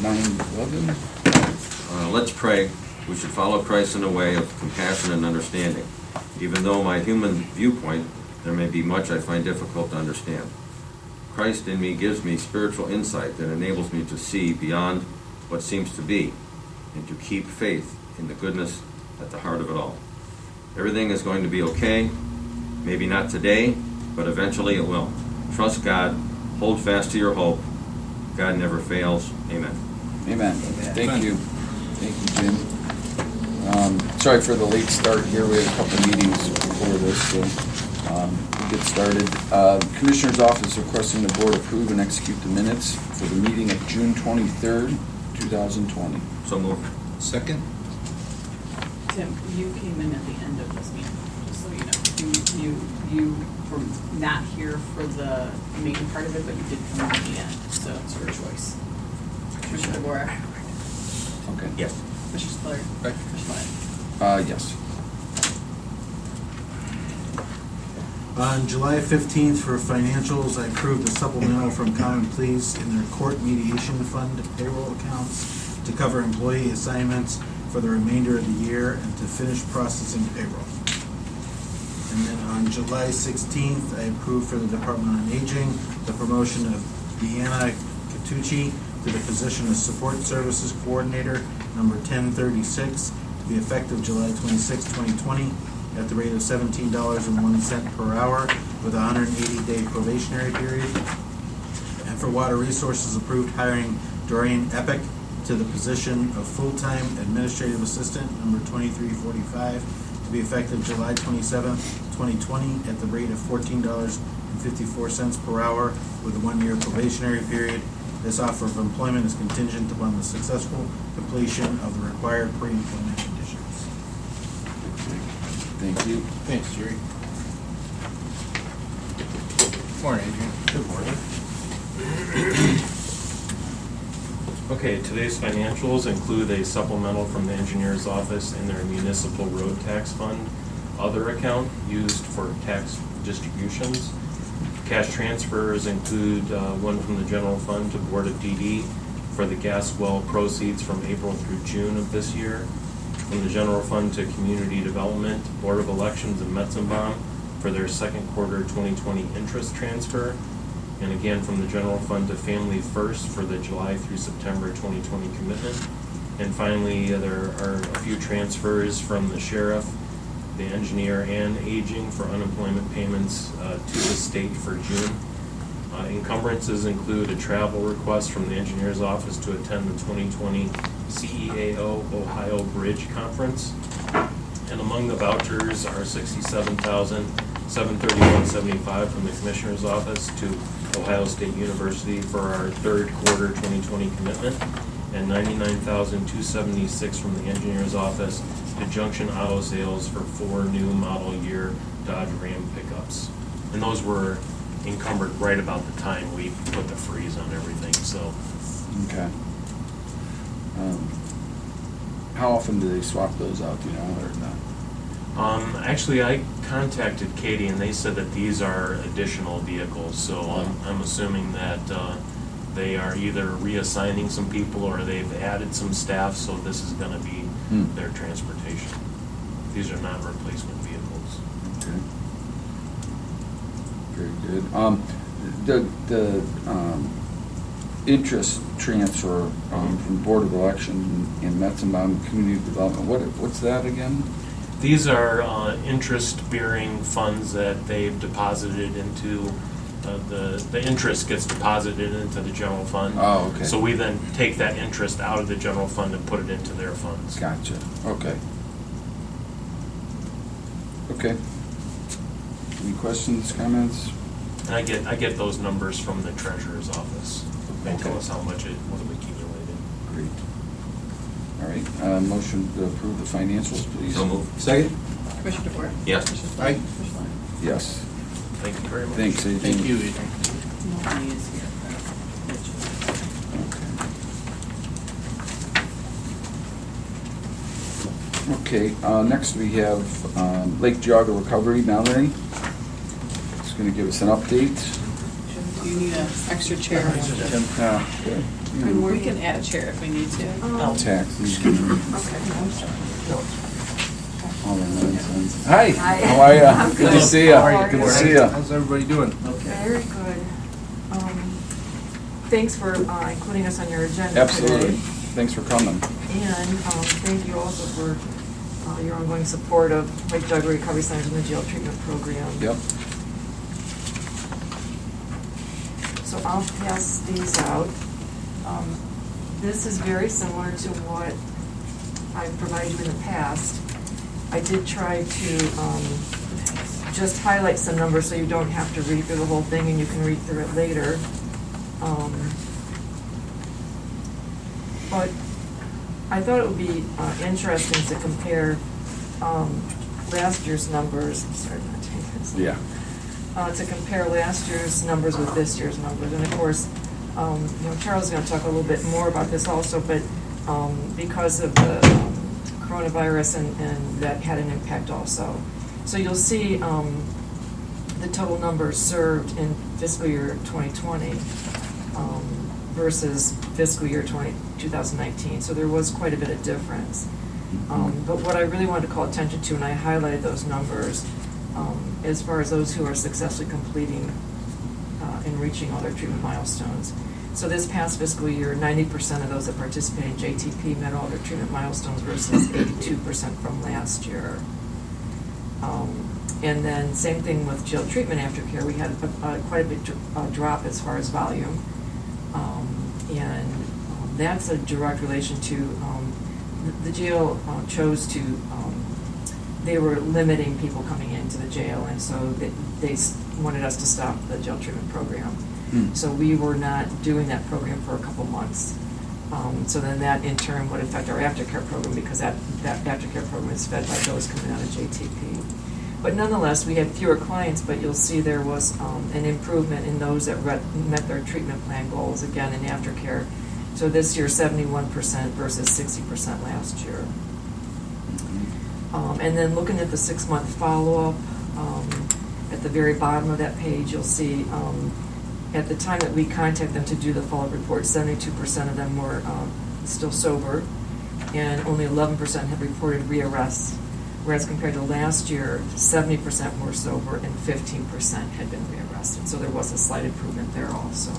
9:11. Let's pray. We should follow Christ in a way of compassion and understanding. Even though my human viewpoint, there may be much I find difficult to understand. Christ in me gives me spiritual insight that enables me to see beyond what seems to be and to keep faith in the goodness at the heart of it all. Everything is going to be okay. Maybe not today, but eventually it will. Trust God. Hold fast to your hope. God never fails. Amen. Amen. Thank you. Thank you, Jim. Sorry for the late start here. We had a couple meetings before this, so we'll get started. Commissioner's Office requesting the board approve and execute the minutes for the meeting of June 23rd, 2020. So moved. Second? Tim, you came in at the end of this meeting, just so you know. You were not here for the main part of it, but you did come in at the end, so it's your choice. Commissioner DeBoer. Okay. Yes. Commissioner Spiller. Right. Commissioner Lyon. Yes. On July 15th for financials, I approved a supplemental from Common Pleas in their court mediation fund payroll accounts to cover employee assignments for the remainder of the year and to finish processing payroll. And then on July 16th, I approved for the Department on Aging the promotion of Deanna Catucci to the position of Support Services Coordinator, number 1036, to be effective July 26, 2020, at the rate of $17.01 per hour with a 180-day probationary period. And for Water Resources, approved hiring Dorian Epic to the position of full-time administrative assistant, number 2345, to be effective July 27, 2020, at the rate of $14.54 per hour with a 1-year probationary period. This offer of employment is contingent upon the successful completion of the required pre-employment conditions. Thank you. Thanks, Jerry. Morning, Adrian. Good morning. Okay, today's financials include a supplemental from the engineer's office in their municipal road tax fund other account used for tax distributions. Cash transfers include one from the general fund to Board of DD for the gas well proceeds from April through June of this year. From the general fund to community development, Board of Elections and Metzenbaum for their second quarter 2020 interest transfer. And again, from the general fund to Family First for the July through September 2020 commitment. And finally, there are a few transfers from the sheriff, the engineer, and aging for unemployment payments to the state for June. Encumbrances include a travel request from the engineer's office to attend the 2020 CEAO Ohio Bridge Conference. And among the vouchers are $67,731.75 from the commissioner's office to Ohio State University for our third quarter 2020 commitment, and $99,276 from the engineer's office to Junction Auto Sales for 4 new model year Dodge Ram pickups. And those were encumbered right about the time we put the freeze on everything, so. Okay. How often do they swap those out, do you know, or not? Actually, I contacted Katie and they said that these are additional vehicles, so I'm assuming that they are either reassigning some people or they've added some staff, so this is gonna be their transportation. These are not replacement vehicles. Okay. Very good. The interest transfer from Board of Election and Metzenbaum Community Development, what's that again? These are interest-bearing funds that they've deposited into, the interest gets deposited into the general fund. Oh, okay. So we then take that interest out of the general fund and put it into their funds. Gotcha. Okay. Okay. Any questions, comments? And I get those numbers from the treasurer's office. They tell Okay. us how much it was accumulated. Great. All right, motion to approve the financials, please. So moved. Second? Commissioner DeBoer. Yes. Commissioner Spiller. Aye. Commissioner Lyon. Yes. Thank you very much. Thanks, Adrian. Thank you, Adrian. Nobody is here. Okay, next we have Lake Geauga Recovery. Mallory is going to give us an update. Do you need an extra chair? Good. And we can add a chair if we need to. Taxes. All that nonsense. Hi. Hi, how are ya? I'm Good to good. see ya. How are you? Good to see ya. How's everybody doing? Very good. Thanks for including us on your agenda Absolutely. today. Thanks for coming. And thank you also for your ongoing support of Lake Jug Recovery Centers and the jail treatment program. Yep. So I'll pass these out. This is very similar to what I've provided you in the past. I did try to just highlight some numbers so you don't have to read through the whole thing and you can read through it later. But I thought it would be interesting to compare last year's numbers. I'm sorry, I'm not taking this. Yeah. To compare last year's numbers with this year's numbers. And of course, Charles is going to talk a little bit more about this also, but because of the coronavirus and that had an impact also. So you'll see the total numbers served in fiscal year 2020 versus fiscal year 2019. So there was quite a bit of difference. But what I really wanted to call attention to, and I highlighted those numbers, as far as those who are successfully completing and reaching all their treatment milestones. So this past fiscal year, 90% of those that participated in JTP met all their treatment milestones versus 82% from last year. And then same thing with jail treatment aftercare. We had quite a bit drop as far as volume. And that's a direct relation to the jail chose to, they were limiting people coming into the jail, and so they wanted us to stop the jail treatment program. So we were not doing that program for a couple months. So then that in turn would affect our aftercare program because that aftercare program is fed by those coming out of JTP. But nonetheless, we had fewer clients, but you'll see there was an improvement in those that met their treatment plan goals, again, in aftercare. So this year, 71% versus 60% last year. And then looking at the 6-month follow-up, at the very bottom of that page, you'll see at the time that we contacted them to do the follow-up report, 72% of them were still sober, and only 11% had reported rearrests, whereas compared to last year, 70% were sober and 15% had been rearrested. So there was a slight improvement there also.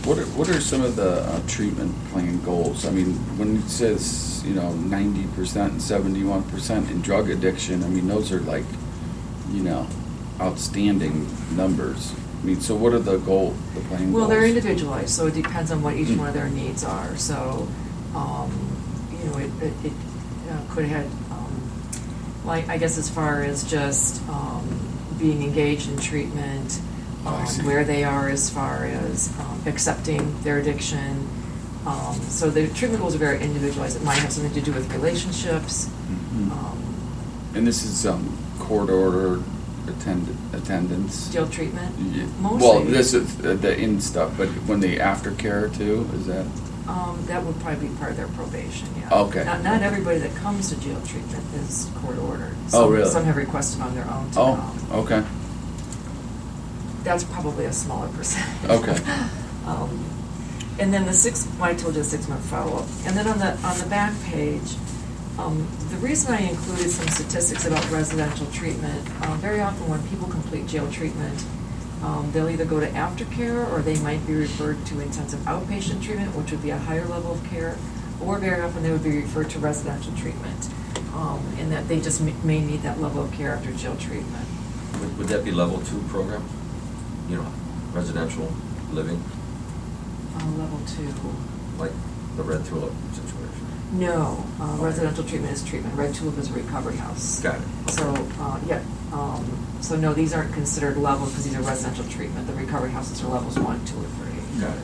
What are some of the treatment plan goals? I mean, when it says, 90% and 71% in drug addiction, I mean, those are like, outstanding numbers. I mean, so what are the plan goals? Well, they're individualized, so it depends on what each one of their needs are. So, it could have, like, I guess as far as just being engaged in treatment, where they are as far as accepting their addiction. So the treatment goals are very individualized. It might have something to do with relationships. And this is court order attendance? Jail treatment? Yeah. Mostly. Well, this is the in stuff, but when the aftercare too, is that? That would probably be part of their probation, yeah. Okay. Not everybody that comes to jail treatment is court ordered. Oh, really? Some have requested on their own to come. Okay. That's probably a smaller percentage. Okay. And then I told you the 6-month follow-up. And then on the back page, the reason I included some statistics about residential treatment, very often when people complete jail treatment, they'll either go to aftercare or they might be referred to intensive outpatient treatment, which would be a higher level of care, or very often they would be referred to residential treatment, and that they just may need that level of care after jail treatment. Would that be level 2 program? Residential living, Level 2. like the Red Tulip situation? No, residential treatment is treatment. Red Tulip is a recovery house. Got it. So, so no, these aren't considered levels because these are residential treatment. The recovery houses are levels 1, 2, or 3. Got it,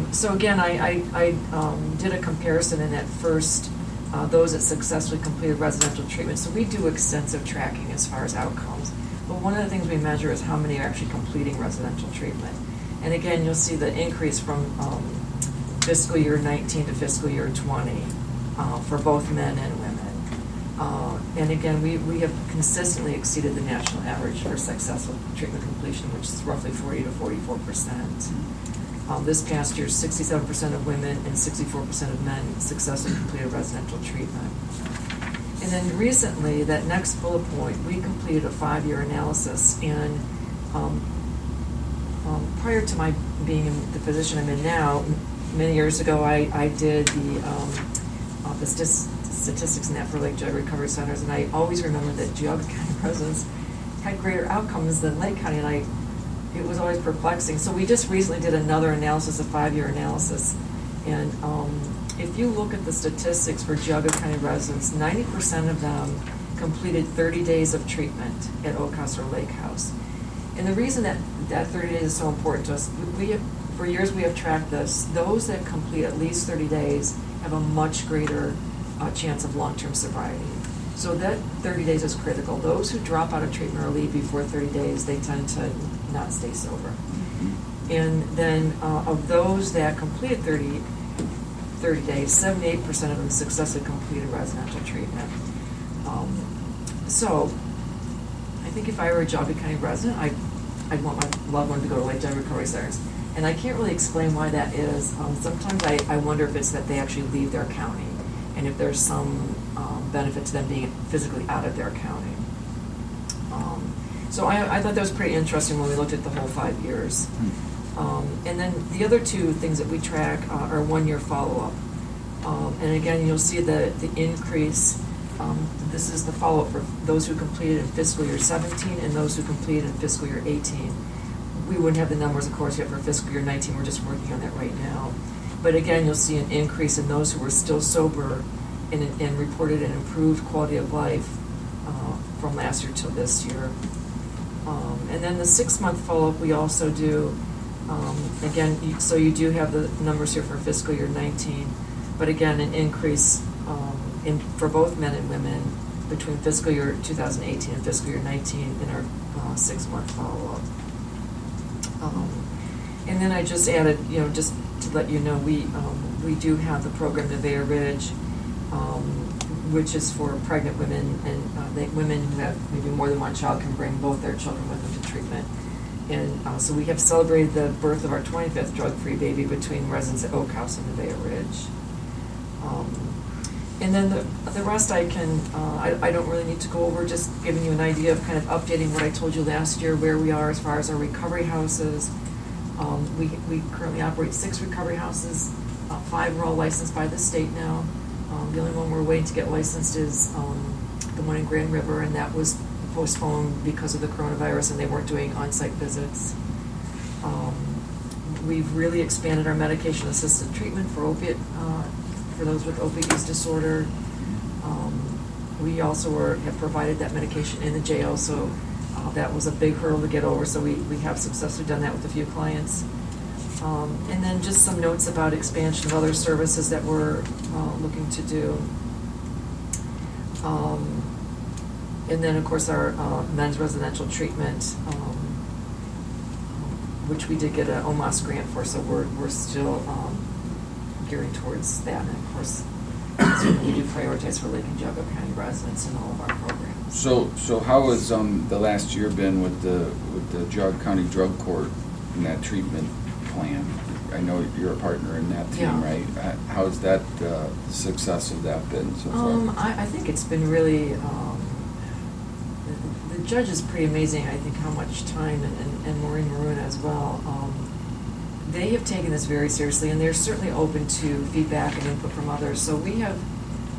okay. So again, I did a comparison in that first, those that successfully completed residential treatment. So we do extensive tracking as far as outcomes. But one of the things we measure is how many are actually completing residential treatment. And again, you'll see the increase from fiscal year 19 to fiscal year 20 for both men and women. And again, we have consistently exceeded the national average for successful treatment completion, which is roughly 40 to 44%. This past year, 67% of women and 64% of men successfully completed residential treatment. And then recently, that next bullet point, we completed a 5-year analysis, and prior to my being in the position I'm in now, many years ago, I did the statistics in that for Lake Geogga Recovery Centers, and I always remember that Geogga County residents had greater outcomes than Lake County, and it was always perplexing. So we just recently did another analysis, a 5-year analysis, and if you look at the statistics for Geogga County residents, 90% of them completed 30 days of treatment at Oak House or Lake House. And the reason that 30 days is so important to us, for years we have tracked this. Those that complete at least 30 days have a much greater chance of long-term sobriety. So that 30 days is critical. Those who drop out of treatment or leave before 30 days, they tend to not stay sober. And then of those that completed 30 days, 78% of them successfully completed residential treatment. So I think if I were a Geogga County resident, I'd want my loved one to go to Lake Geogga Recovery Centers. And I can't really explain why that is. Sometimes I wonder if it's that they actually leave their county, and if there's some benefit to them being physically out of their county. So I thought that was pretty interesting when we looked at the whole 5 years. And then the other two things that we track are 1-year follow-up. And again, you'll see the increase. This is the follow-up for those who completed in fiscal year 17 and those who completed in fiscal year 18. We wouldn't have the numbers, of course, yet for fiscal year 19. We're just working on that right now. But again, you'll see an increase in those who were still sober and reported an improved quality of life from last year till this year. And then the 6-month follow-up we also do. Again, so you do have the numbers here for fiscal year 19, but again, an increase for both men and women between fiscal year 2018 and fiscal year 19 in our 6-month follow-up. And then I just added, just to let you know, we do have the program Nevaeh Ridge, which is for pregnant women, and women who have maybe more than one child can bring both their children with them to treatment. And so we have celebrated the birth of our 25th drug-free baby between residents at Oak House and Nevaeh Ridge. And then the rest I don't really need to go over, just giving you an idea of kind of updating what I told you last year, where we are as far as our recovery houses. We currently operate 6 recovery houses. 5 are all licensed by the state now. The only one we're waiting to get licensed is the one in Grand River, and that was postponed because of the coronavirus, and they weren't doing on-site visits. We've really expanded our medication-assisted treatment for opiate, for those with opioid use disorder. We also have provided that medication in the jail, so that was a big hurdle to get over, so we have successfully done that with a few clients. And then just some notes about expansion of other services that we're looking to do. And then, of course, our men's residential treatment, which we did get an OMAS grant for, so we're still gearing towards that. And of course, we do prioritize for Lake and Geogga County residents in all of our programs. So how has the last year been with the Geogga County Drug Court and that treatment plan? I know you're a partner in that team, Yeah. right? How's that success of that been so far? I think it's been really, the judge is pretty amazing, I think, how much time, and Maureen Maroon as well. They have taken this very seriously, and they're certainly open to feedback and input from others. So we have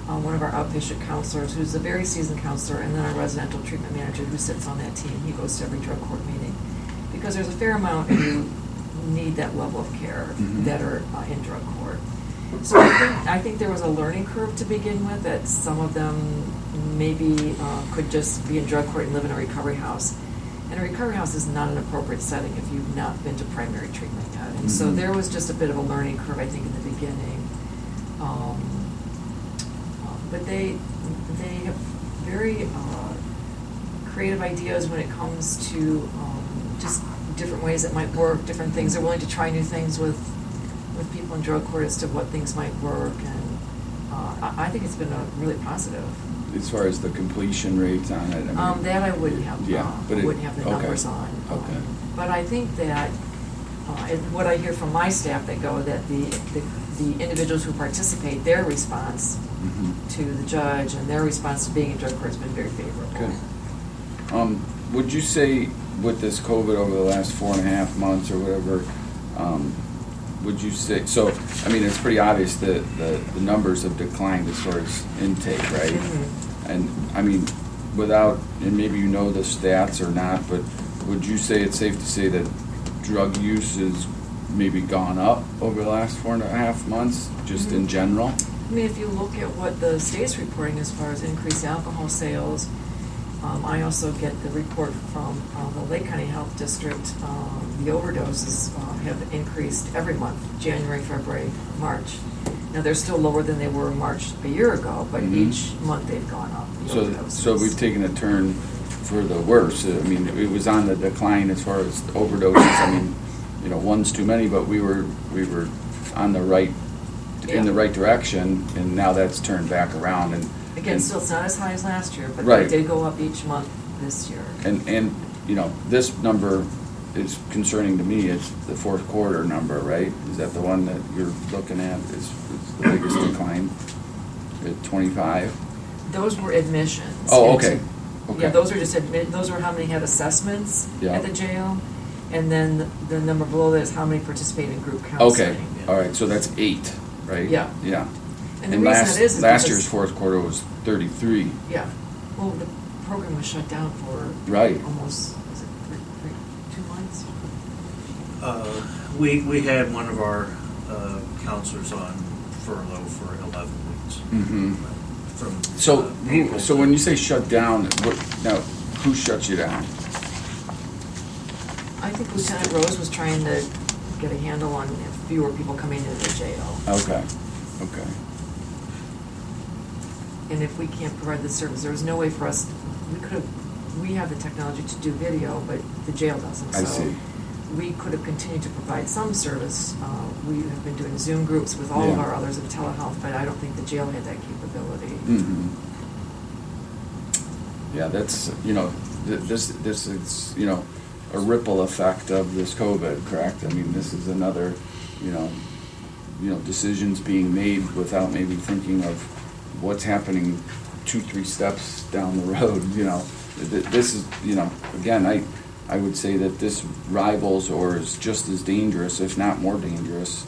one of our outpatient counselors who's a very seasoned counselor, and then our residential treatment manager who sits on that team. He goes to every drug court meeting, because there's a fair amount who need that level of care that are in drug court. So I think there was a learning curve to begin with, that some of them maybe could just be in drug court and live in a recovery house. And a recovery house is not an appropriate setting if you've not been to primary treatment yet. And so there was just a bit of a learning curve, I think, in the beginning. But they have very creative ideas when it comes to just different ways that might work, different things. They're willing to try new things with people in drug court as to what things might work. And I think it's been really positive. As far as the completion rates on it? I mean, That I wouldn't have, yeah, but wouldn't have the numbers on. Okay. But I think that and what I hear from my staff that go, that the individuals who participate, their response Mhm. to the judge and their response to being in drug court has been very favorable. Good. Would you say with this COVID over the last 4.5 months or whatever, would you say, so, I mean, it's pretty obvious that the numbers have declined as far as intake, right? Mhm. And, I mean, without, and maybe you know the stats or not, but would you say it's safe to say that drug use has maybe gone up over the last 4.5 months, just in general? I mean, if you look at what the state's reporting as far as increased alcohol sales, I also get the report from the Lake County Health District. The overdoses have increased every month, January, February, March. Now, they're still lower than they were in March a year ago, but Mhm. each month they've gone up. the overdoses. So we've taken a turn for the worse. I mean, it was on the decline as far as overdoses. I mean, you know, one's too many, but we were on the right, in the Yeah. right direction, and now that's turned back around and. Again, and- still, it's not as high as last year, but Right. they did go up each month this year. And, you know, this number is concerning to me. It's the fourth quarter number, right? Is that the one that you're looking at is the biggest decline at 25? Those were admissions. Oh, into- okay. Okay. Yeah, those are just those were how many had assessments Yeah. at the jail. And then the number below that is how many participate in group counseling. Okay, all right, so that's 8, right? Yeah. Yeah. And the reason it is last because- year's fourth quarter was 33. Yeah. Well, the program was shut down for Right. almost, was it 2 months? We had one of our counselors on furlough for 11 weeks. Mm-hmm. From So, April so to- when you say shut down, now, who shuts you down? I think Lieutenant Rose was trying to get a handle on if fewer people coming into the jail. Okay. And if we can't provide the service, there was no way for us, we have the technology to do video, but the jail doesn't. I So see. we could have continued to provide some service. We have been doing Zoom groups with all of Yeah. our others in telehealth, but I don't think the jail had that capability. Mm-hmm. Yeah, that's, you know, this is, you know, a ripple effect of this COVID, correct? I mean, this is another, you know, decisions being made without maybe thinking of what's happening 2-3 steps down the road, you know. This is, you know, again, I would say that this rivals or is just as dangerous, if not more dangerous,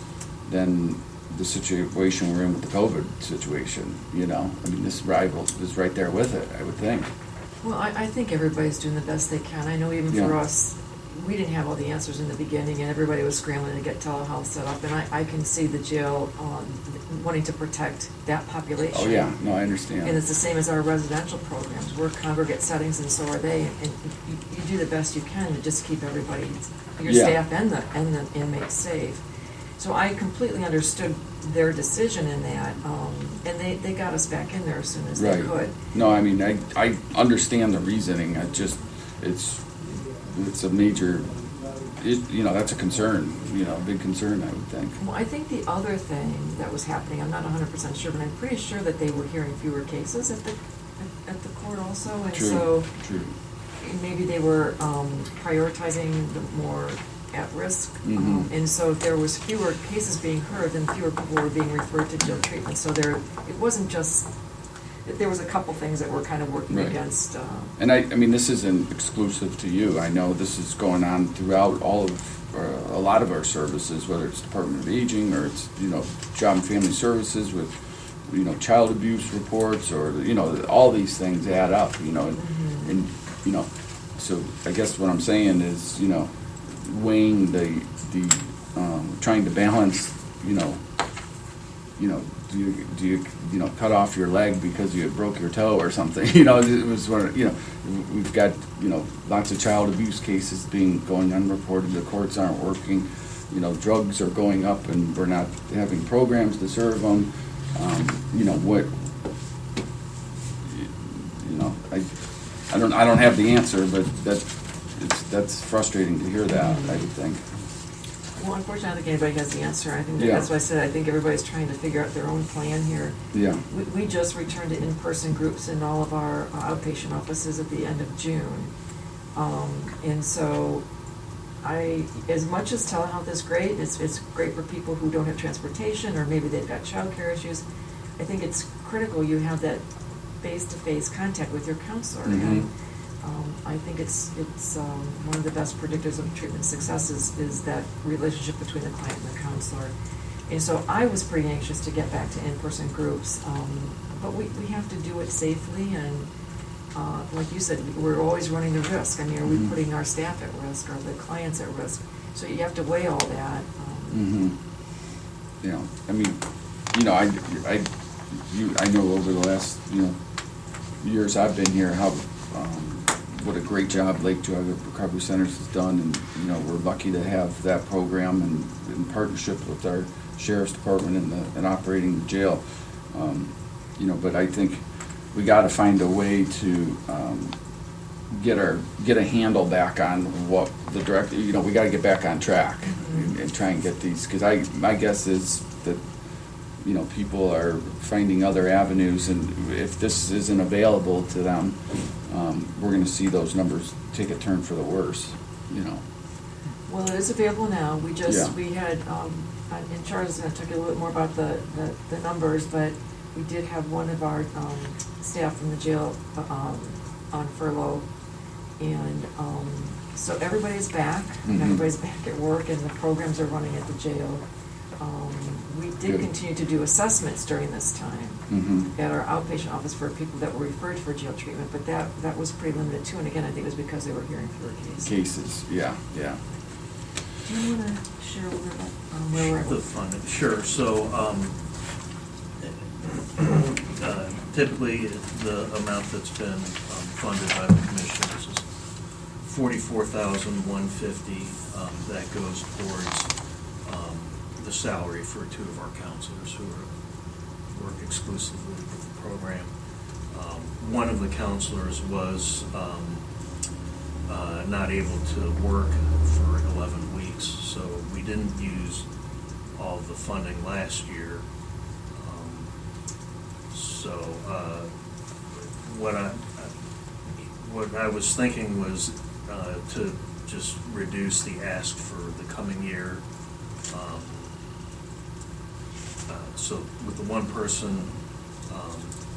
than the situation we're in with the COVID situation, you know? I mean, this rivals is right there with it, I would think. Well, I think everybody's doing the best they can. I know even for Yeah. us, we didn't have all the answers in the beginning, and everybody was scrambling to get telehealth set up, and I can see the jail wanting to protect that population. Oh, yeah, no, I And understand. it's the same as our residential programs. We're congregate settings, and so are they. And you do the best you can to just keep everybody, your Yeah. staff and the inmates safe. So I completely understood their decision in that, and they got us back in there as soon as they Right. could. No, I mean, I understand the reasoning, it's a major, you know, that's a concern, you know, a big concern, I would think. Well, I think the other thing that was happening, I'm not 100% sure, but I'm pretty sure that they were hearing fewer cases at the court also, and so True. maybe they were prioritizing the more at-risk. Mhm. And so if there was fewer cases being heard, then fewer people were being referred to jail treatment. So it wasn't just, there was a couple things that were kind of working Right. against. And I mean, this isn't exclusive to you. I know this is going on throughout all of, a lot of our services, whether it's Department of Aging or it's, you know, Job and Family Services with, you know, child abuse reports or, you know, all these things add up, you know, and you know, so I guess what I'm saying is, you know, weighing the trying to balance, you know, do you cut off your leg because you broke your toe or something? You know, it was one of, you know, we've got, you know, lots of child abuse cases going unreported. The courts aren't working. You know, drugs are going up, and we're not having programs to serve them. You know what? You know, I don't have the answer, but that's frustrating to hear that. I would think. Well, unfortunately, I don't think anybody has the answer. I think Yeah. that's why I said I think everybody's trying to figure out their own plan here. Yeah. We just returned to in-person groups in all of our outpatient offices at the end of June. And so as much as telehealth is great, it's great for people who don't have transportation, or maybe they've got childcare issues, I think it's critical you have that face-to-face contact with your counselor. And I think it's one of the best predictors of treatment success is that relationship between the client and the counselor. And so I was pretty anxious to get back to in-person groups, but we have to do it safely, and like you said, we're always running the risk. I mean, are we putting our staff at risk, or the clients at risk? So you have to weigh all that. You know, I mean, you know, I know over the last, you know, years I've been here, how, what a great job Lake Geogga Recovery Centers has done, and, you know, we're lucky to have that program and in partnership with our sheriff's department and operating the jail. You know, but I think we gotta find a way to, get a handle back on what the direct, you know, we gotta get back on track and try and get these, cause my guess is that, you know, people are finding other avenues, and if this isn't available to them, we're gonna see those numbers take a turn for the worse, you know. Well, it is available now. We just, Yeah. we had, and Charles is gonna talk a little bit more about the numbers, but we did have one of our staff from the jail on furlough. And so everybody's back, and everybody's back at work, and the programs are running at the jail. We did Good. continue to do assessments during this time at our outpatient office for people that were referred for jail treatment, but that was pretty limited too. And again, I think it was because they were hearing fewer cases. Cases, yeah. Do you want to share a little bit about where we're at? The funding, sure. So typically, the amount that's been funded by the commissioners is $44,150. That goes towards the salary for two of our counselors who work exclusively with the program. One of the counselors was not able to work for 11 weeks, so we didn't use all of the funding last year. So what I was thinking was to just reduce the ask for the coming year. So with the one person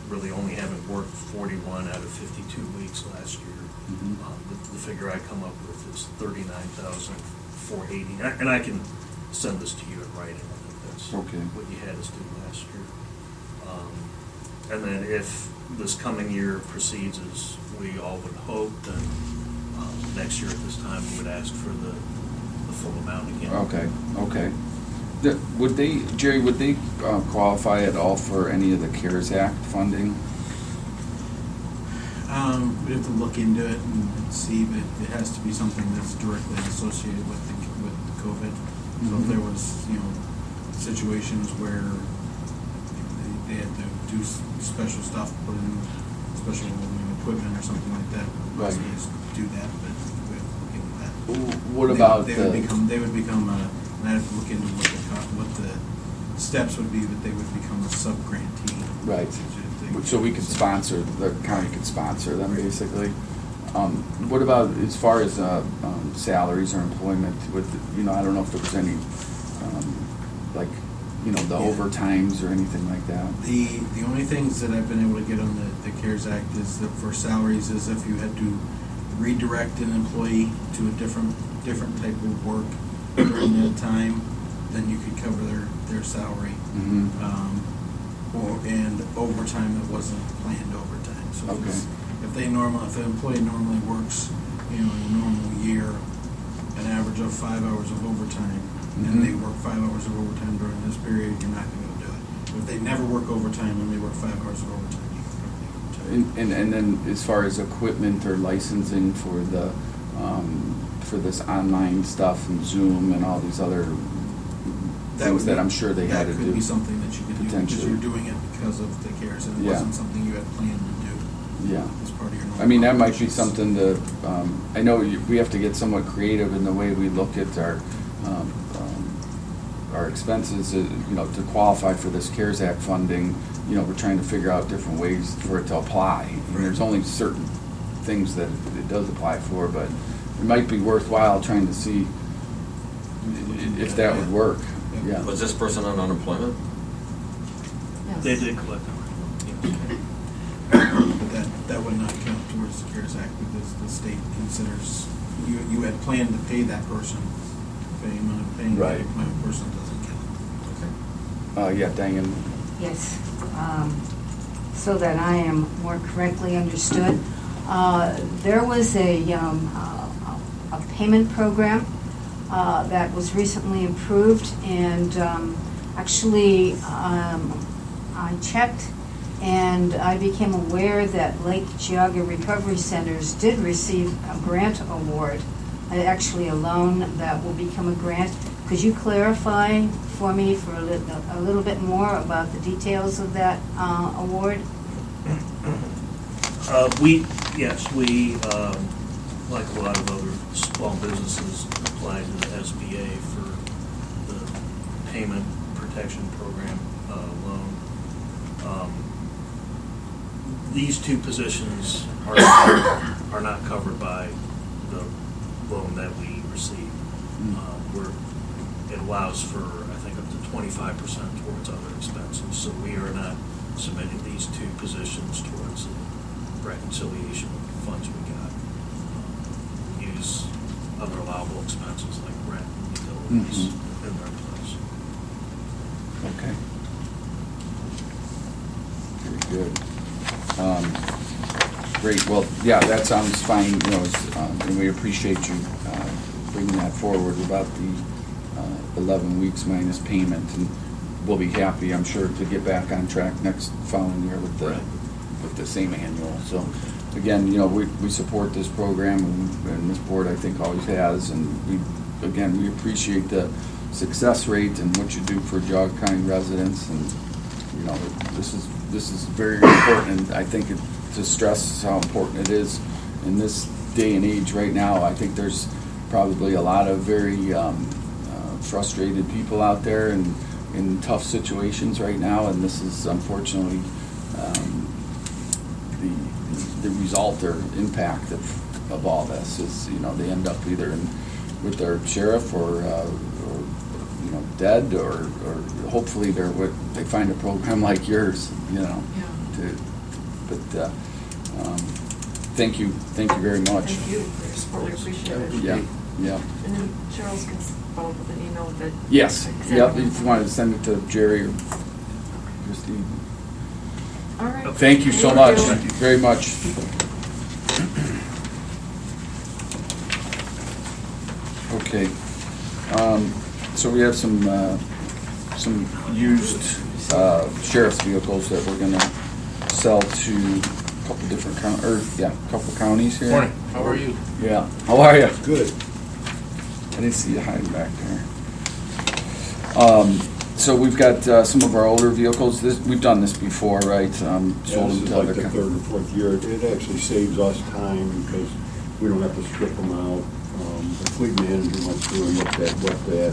really only having worked 41 out of 52 weeks last year, the figure I come up with is $39,480, and I can send this to you in writing. I think that's Okay. what you had us do last year. And then if this coming year proceeds as we all would hope, then next year at this time, we would ask for the full amount again. Okay. Would they, Jerry, qualify at all for any of the CARES Act funding? We have to look into it and see, but it has to be something that's directly associated with the COVID. So if there was, you know, situations where they had to do special stuff, put in special equipment or something like that, Right. just do that, but we have to look into that. What about They would become, and I'd have to look into what the steps would be, but they would become a sub-grantee. Right. So we could sponsor, the county could sponsor them, basically. What about as far as salaries or employment with, you know, I don't know if there was any, like, you know, the overtimes or anything like that? The only things that I've been able to get on the CARES Act is that for salaries is if you had to redirect an employee to a different type of work during that time, then you could cover their salary. And overtime that wasn't planned overtime. So Okay. if the employee normally works, you know, in a normal year, an average of 5 hours of overtime, and they work 5 hours of overtime during this period, you're not going to do it. If they never work overtime and they work 5 hours of overtime, you can cover the overtime. And then as far as equipment or licensing for the, for this online stuff and Zoom and all these other things that I'm sure they had to do. That could be something that you could do, because potentially. you're doing it because of the CARES, and it Yeah. wasn't something you had planned to do Yeah. as part of your normal. I mean, that might be operations. something to, I know we have to get somewhat creative in the way we look at our expenses, you know, to qualify for this CARES Act funding. You know, we're trying to figure out different ways for it to apply. And there's only certain things that it does apply for, but it might be worthwhile trying to see if that would work, yeah. Was this person on unemployment? Yes. They did collect them. But that would not count towards the CARES Act because the state considers, you had planned to pay that person. Paying Right. the unemployment person doesn't count. Yeah, Diane, Yes, so that I am more correctly understood, there was a payment program that was recently approved, and actually, I checked, and I became aware that Lake Geauga Recovery Centers did receive a grant award, actually a loan that will become a grant. Could you clarify for me for a little bit more about the details of that award? Yes, we, like a lot of other small businesses, applied to the SBA for the Payment Protection Program loan. These two positions are not covered by the loan that we received. It allows for, I think, up to 25% towards other expenses, so we are not submitting these two positions towards the reconciliation funds we got. Use other allowable expenses like rent and utilities in their place. okay. Very good. Great, well, yeah, that sounds fine, you know, and we appreciate you bringing that forward about the 11 weeks minus payment, and we'll be happy, I'm sure, to get back on track next following year with the same annual. So, again, you know, we support this program, and this board, I think, always has, and we appreciate the success rate and what you do for Geauga County residents, and, you know, this is very important. I think to stress how important it is in this day and age right now. I think there's probably a lot of very frustrated people out there and in tough situations right now, and this is unfortunately the result or impact of all this is, you know, they end up either with their sheriff or you know, dead, or hopefully they find a program like yours, you know. Yeah. But thank you very much. Thank you for your support, we appreciate it. Yeah. And then Charles can follow up with an email that. Yes, yep, if you wanted to send it to Jerry or Christine. All right. Thank you so much, very much. Okay, so we have some used sheriff's vehicles that we're gonna sell to a couple different couple counties here. Morning, how are you? Yeah, how are you? Good. I didn't see you hiding back there. So we've got some of our older vehicles. We've done this before, right? Sold Yeah, them this is to like other the co- third or fourth year. It actually saves us time because we don't have to strip them out. The fleet manager went through and looked at what that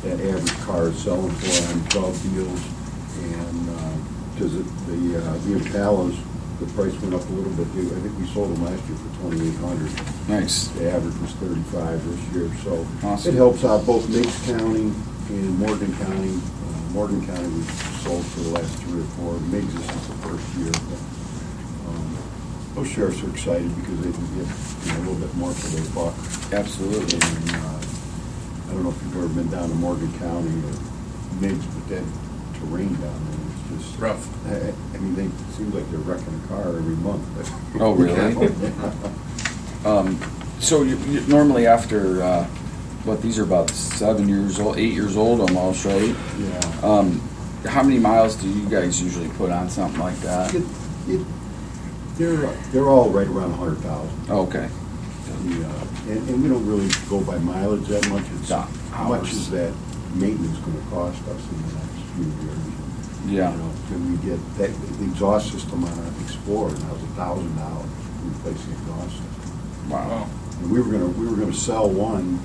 average car is selling for on Gov deals. And, because the Impalas, the price went up a little bit. I think we sold them last year for $2,800. Nice. The average was 35 this year, so Awesome. it helps out both Meigs County and Morgan County. Morgan County we've sold for the last 3 or 4. Meigs this is the first year. But, those sheriffs are excited because they can get, you know, a little bit more for their buck. Absolutely. And I don't know if you've ever been down to Morgan County or Meigs, but that terrain down there is just Rough. I mean, it seems like they're wrecking a car every month. But Oh, really? So you normally after, these are about 7 years old, 8 years old almost, right? Yeah. How many miles do you guys usually put on something like that? They're all right around 100,000. Oh, okay. And we don't really go by mileage that much. It's Yeah, how much hours. is that maintenance gonna cost us in the next few years? Yeah. You know, can we get that, the exhaust system on an Explorer now is $1,000 to replace the exhaust system. Wow. And we were gonna sell one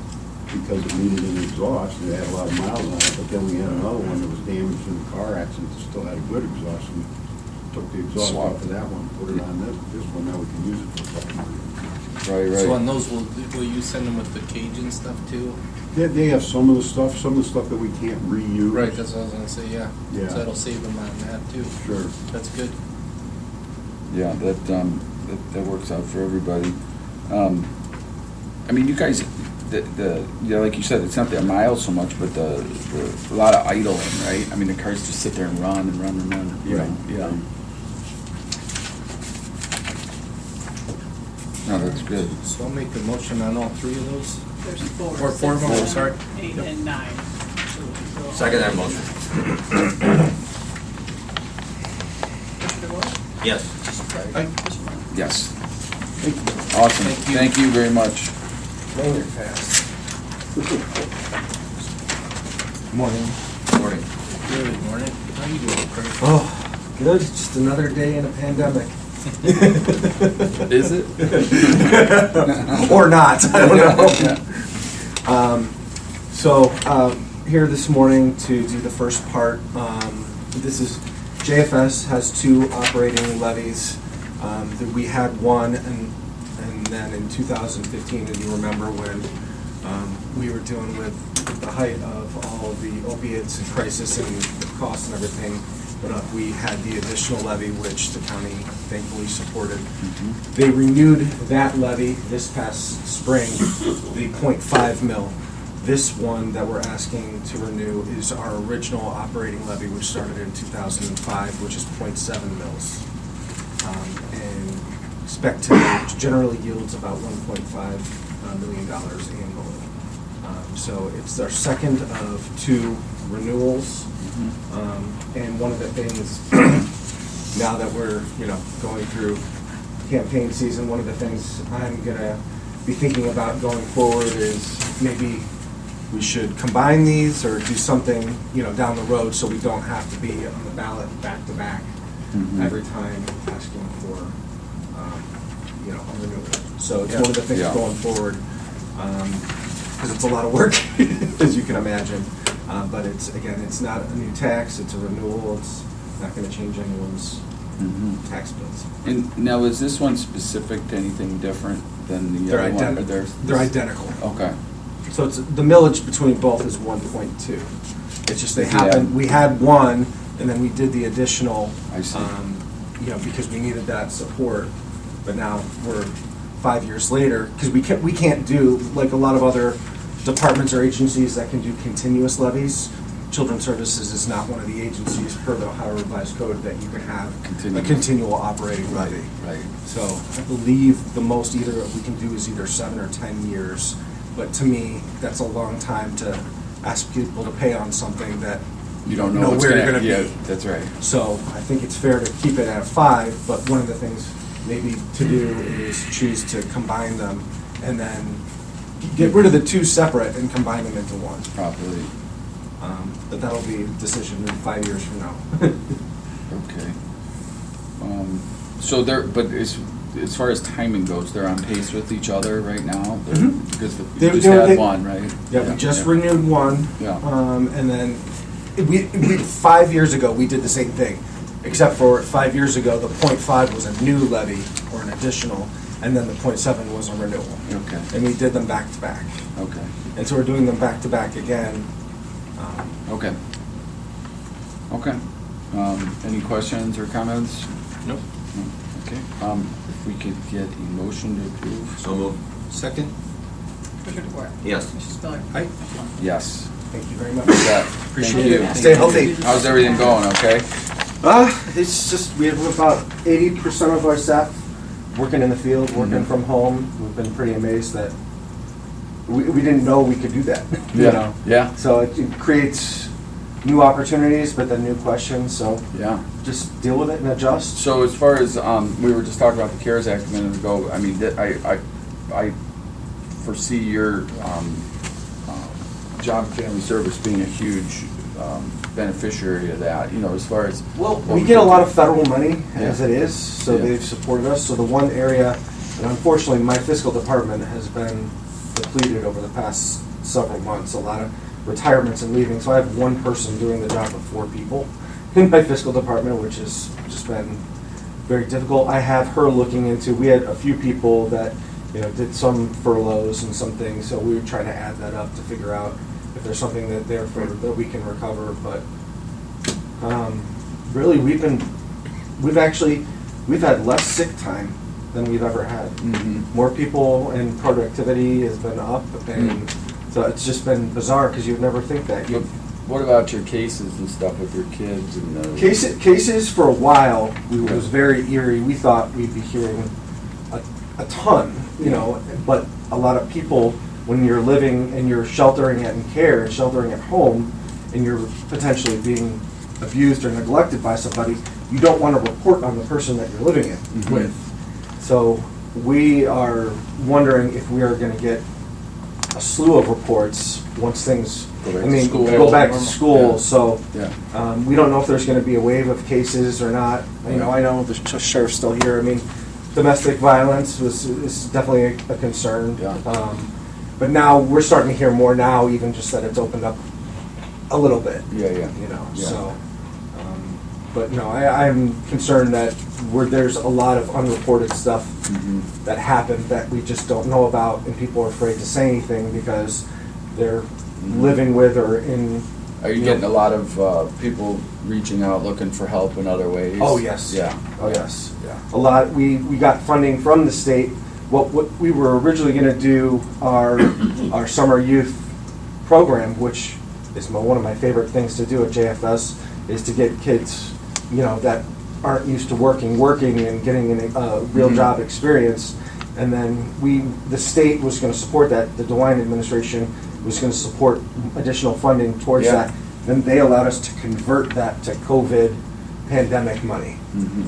because it needed an exhaust, and it had a lot of miles on it, but then we had another one that was damaged in a car accident that still had a good exhaust, and we took the exhaust Swap. off of that one, put it on this one, now we can use it for something. Right, So on right. those, will you send them with the cage and stuff too? They have some of the stuff that we can't reuse. Right, that's what I was gonna say, yeah. Yeah. So that'll save them on that too. Sure. That's good. Yeah, that works out for everybody. I mean, you guys, yeah, like you said, it's not that mile so much, but a lot of idling, right? I mean, the cars just sit there and run and run and run, you know? Right. Yeah. No, that's good. So I'll make a motion on all three of those. There's four. Or four of them, six, sorry. 8, Yep. and 9. So we can go Second that all- motion. Commissioner DeWort? Yes. Aye. Commissioner Warren? Yes. Awesome. Thank you. Thank you very much. Very fast. Morning. Morning. Good morning. How you doing, Craig? Oh, good. Just another day in a pandemic. Is it? Or not, I don't know. Yeah. Here this morning to do the first part. This is, JFS has two operating levies. That we had one, and then in 2015, as you remember, when we were dealing with the height of all of the opiates and crisis and the costs and everything, but we had the additional levy, which the county thankfully supported. They renewed that levy this past spring, the 0.5 mil. This one that we're asking to renew is our original operating levy, which started in 2005, which is 0.7 mils. And expect to generally yields about $1.5 million annually. So it's our second of two renewals. And one of the things, now that we're, going through campaign season, one of the things I'm gonna be thinking about going forward is maybe we should combine these or do something, down the road so we don't have to be on the ballot back to back every time asking for, a renewal. So it's one of the things Yeah. going forward, because it's a lot of work, as you can imagine. But it's not a new tax, it's a renewal, it's not gonna change anyone's tax bills. And now, is this one specific to anything different than the They're other one? Or They're identical. Okay. So it's, the millage between both is 1.2. It's just they Yeah. happened, we had one, and then we did the additional, I see. because we needed that support. But now we're 5 years later, because we can't do, like a lot of other departments or agencies that can do continuous levies. Children's Services is not one of the agencies per the Ohio Revised Code that you can have a Continuous. continual operating levy. Right. So I believe the most either we can do is either 7 or 10 years. But to me, that's a long time to ask people to pay on something that You don't know what's where you're gonna, gonna yeah, be. that's right. So I think it's fair to keep it at 5, but one of the things maybe to do is choose to combine them and then get rid of the two separate and combine them into one. Properly. But that'll be a decision in 5 years from now. Okay. So but as far as timing goes, they're on pace with each other right now? Because you They- just they- had they- one, right? Yeah, we just renewed one. Yeah. And then, we 5 years ago, we did the same thing, except for 5 years ago, the .5 was a new levy or an additional, and then the .7 was a renewal. Okay, And we did them back to back. okay, And so we're doing them back to back again. okay. Okay. Any questions or comments? Nope. No? Okay. If we could get a motion to approve? So moved. Second? Commissioner DeWort? Yes. Commissioner Spiller? Aye. Commissioner Warren? Yes. Thank you very much. With that, Appreciate thank it. you. Stay healthy. How's everything going, okay? It's just, we have about 80% of our staff working in the field, working from home. We've been pretty amazed that we didn't know we could do that, Yeah, So it creates new opportunities, but then new questions, so yeah. just deal with it and adjust. So as far as, we were just talking about the CARES Act a minute ago, I mean, I foresee your, job and family service being a huge, beneficiary of that, as far as. Well, we get a lot of federal money as Yeah. it is, so Yeah. they've supported us. So the one area, and unfortunately, my fiscal department has been depleted over the past several months, a lot of retirements and leaving. So I have one person doing the job of 4 people, in my fiscal department, which has just been very difficult. I have her looking into, we had a few people that, did some furloughs and some things, so we were trying to add that up to figure out if there's something that that we can recover, but really, we've had less sick time than we've ever had. Mhm. More people and productivity has been up, and so it's just been bizarre because you'd never think that. What about your cases and stuff with your kids and the? Cases for a while, it was very eerie. We thought we'd be hearing a ton, but a lot of people, when you're living and you're sheltering in care and sheltering at home, and you're potentially being abused or neglected by somebody, you don't want to report on the person that you're living with. So we are wondering if we are going to get a slew of reports once things go back to school. Yeah. So Yeah. we don't know if there's going to be a wave of cases or not. I know the sheriff's still here. I mean, domestic violence is definitely a concern. Yeah. But now we're starting to hear more now, even just that it's opened up a little bit. Yeah, yeah. Yeah. So. But no, I'm concerned that there's a lot of unreported stuff that happened that we just don't know about, and people are afraid to say anything because they're living with or in. Are you getting a lot of people reaching out, looking for help in other ways? Oh, yes. Yeah. Oh, yes. Yeah. A lot. We got funding from the state. What we were originally going to do our summer youth program, which is one of my favorite things to do at JFS, is to get kids, that aren't used to working and getting a real job experience. And then the state was going to support that. The DeWine administration was going to support additional funding towards that. Then they allowed us to convert that to COVID pandemic money.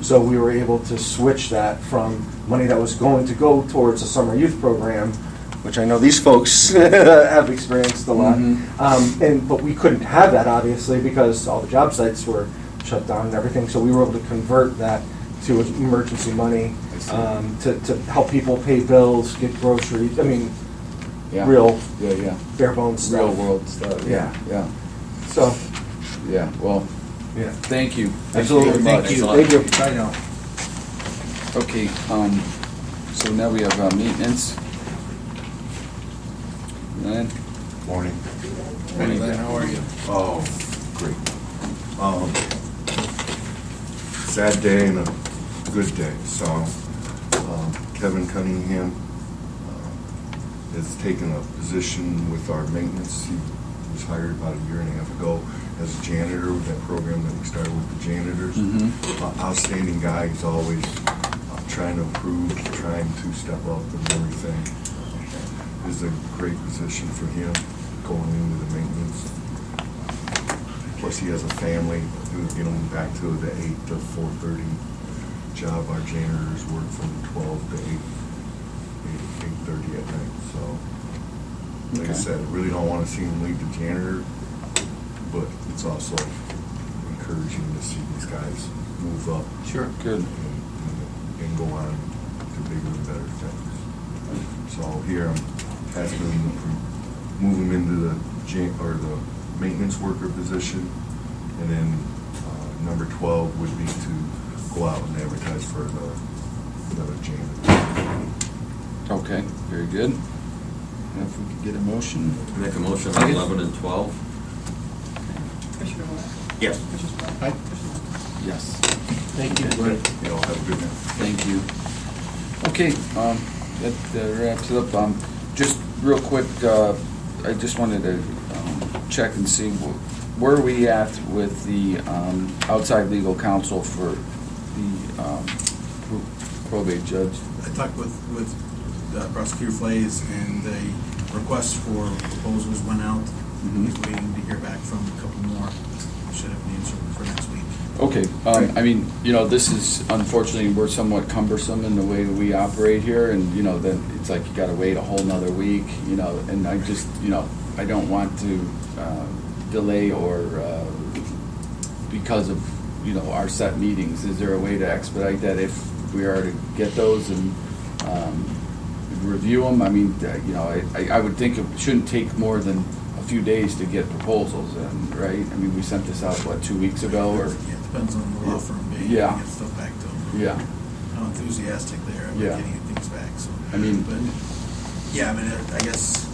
So we were able to switch that from money that was going to go towards a summer youth program, which I know these folks have experienced a lot. But we couldn't have that, obviously, because all the job sites were shut down and everything. So we were able to convert that to emergency money to help people pay bills, get groceries. I mean, real bare bones stuff. Real world stuff. Yeah. Yeah. So, Yeah. Well, yeah. thank you. Absolutely. Thank you Thank you. I know. Okay. So now we have maintenance. Ryan? Morning. Hey, Glenn, how are you? Oh, great. Sad day and a good day. So, Kevin Cunningham has taken a position with our maintenance. He was hired about a year and a half ago as a janitor with that program that we started with the janitors. Outstanding guy. He's always trying to improve, trying to step up and everything. It's a great position for him going into the maintenance. Plus, he has a family. Back to the 8 to 4:30 job. Our janitors work from 12 to 8:30 at night. So, like I said, I really don't want to see him leave the janitor, but it's also encouraging to see these guys move up. Sure. Good. And go on to bigger and better things. So here I'm asking him to move him into the maintenance worker position, and then number 12 would be to go out and advertise for another janitor. Okay. Very good. If we could get a motion. Make a motion on 11 and 12? Commissioner Ward? Yes. Commissioner Spillier? Aye. Yes. Thank you, Glenn. You all have a good night. Thank you. Okay, that wraps it up. Just real quick, I just wanted to check and see where are we at with the outside legal counsel for the probate judge. I talked with Prosecutor Flays, and the request for proposals went out. He's waiting to hear back from a couple more. Should have an answer for next week. Okay, I mean, this is, unfortunately, we're somewhat cumbersome in the way we operate here, and, then it's like you gotta wait a whole nother week, and I just, I don't want to delay or, because of, our set meetings. Is there a way to expedite that if we are to get those and review them? I mean, I would think it shouldn't take more than a few days to get proposals in, right? I mean, we sent this out, 2 weeks ago, or? depends on the law firm being, Yeah. able to get stuff back to them. Yeah, How enthusiastic they are about Yeah. getting things back, so. I mean- But, yeah, I mean, I guess,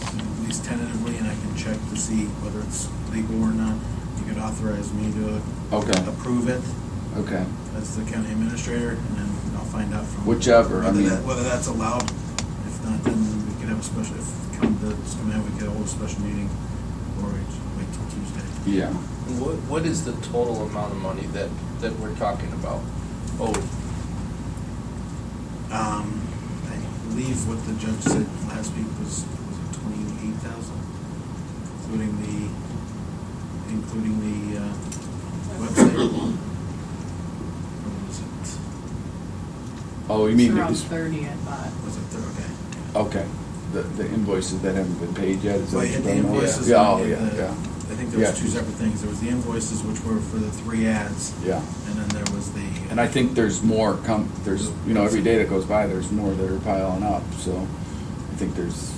at least tentatively, and I can check to see whether it's legal or not, you could authorize me to Okay. approve it okay. as the county administrator, and then I'll find out from. Whichever, I mean- Whether that's allowed. If not, then we could have a special, if come in, we could hold a special meeting, or we just wait till Tuesday. Yeah. What is the total amount of money that we're talking about? Oh, I believe what the judge said last week was it 28,000? Including the website? Or was it, Oh, you mean, It's around it's- 30, I thought. was it, okay. okay, the invoices that haven't been paid yet, is that Well, what you you're had the talking about? invoices. Yeah, oh, and yeah, the- yeah, I think there was Yeah. two separate things. There was the invoices, which were for the 3 ads, yeah. and then there was the. And I think there's more there's, every day that goes by, there's more that are piling up, so I think there's,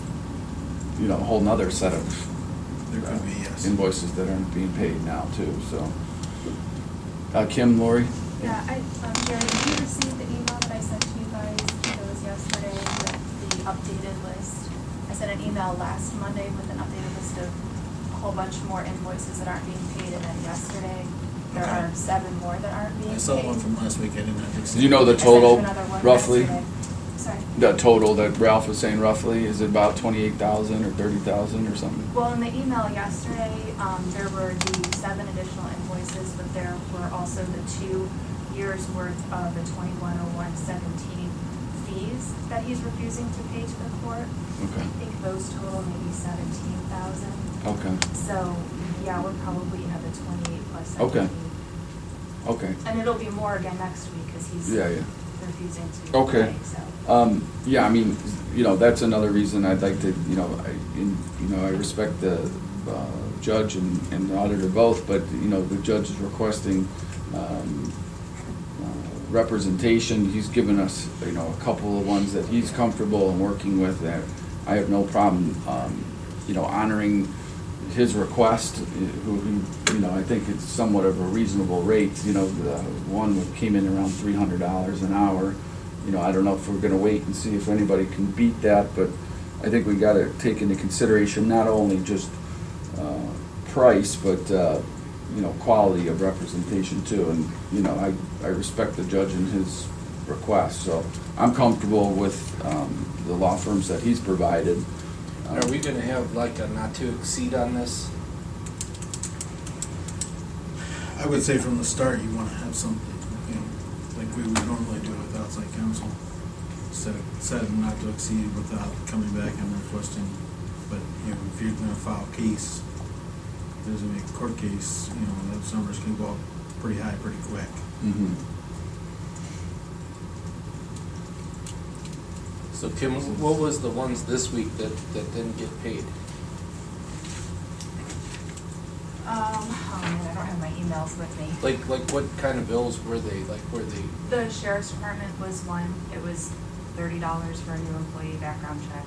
a whole nother set of There could be, yes. invoices that aren't being paid now too, so. Kim, Lori? Yeah, Jerry, did you receive the email that I sent to you guys, I think it was yesterday, with the updated list? I sent an email last Monday with an updated list of a whole bunch more invoices that aren't being paid, and then yesterday, there Okay. are 7 more that aren't being I paid. saw one from last week. I didn't have to. Do you know the I sent you total, another one roughly? yesterday. Sorry. The total that Ralph was saying roughly, is it about 28,000 or 30,000 or something? Well, in the email yesterday, there were the 7 additional invoices, but there were also the 2 years' worth of the 210117 fees that he's refusing to pay to the court. Okay, I think those total maybe 17,000. okay, So, yeah, we'll probably have the 28 plus 17. Okay. okay. And it'll be more again next week, because he's Yeah, yeah. refusing to Okay. pay, so. Yeah, I mean, that's another reason I'd like to, I respect the judge and the auditor both, but, the judge is requesting representation. He's given us, a couple of ones that he's comfortable in working with, that I have no problem, honoring his request, who, I think it's somewhat of a reasonable rate. The one came in around $300 an hour. I don't know if we're gonna wait and see if anybody can beat that, but I think we gotta take into consideration not only just price, but, quality of representation too. And, I respect the judge and his request, so I'm comfortable with the law firms that he's provided. are we gonna have like a not to exceed on this? I would say from the start, you want to have something, like we would normally do with outside counsel. Set them not to exceed without coming back and requesting. But, if you're going to file a case, if there's going to be a court case, those numbers can go up pretty high, pretty quick. Mhm. So Kim, what was the ones this week that didn't get paid? Oh man, I don't have my emails with me. Like what kind of bills were they? The sheriff's department was one. It was $30 for a new employee background check.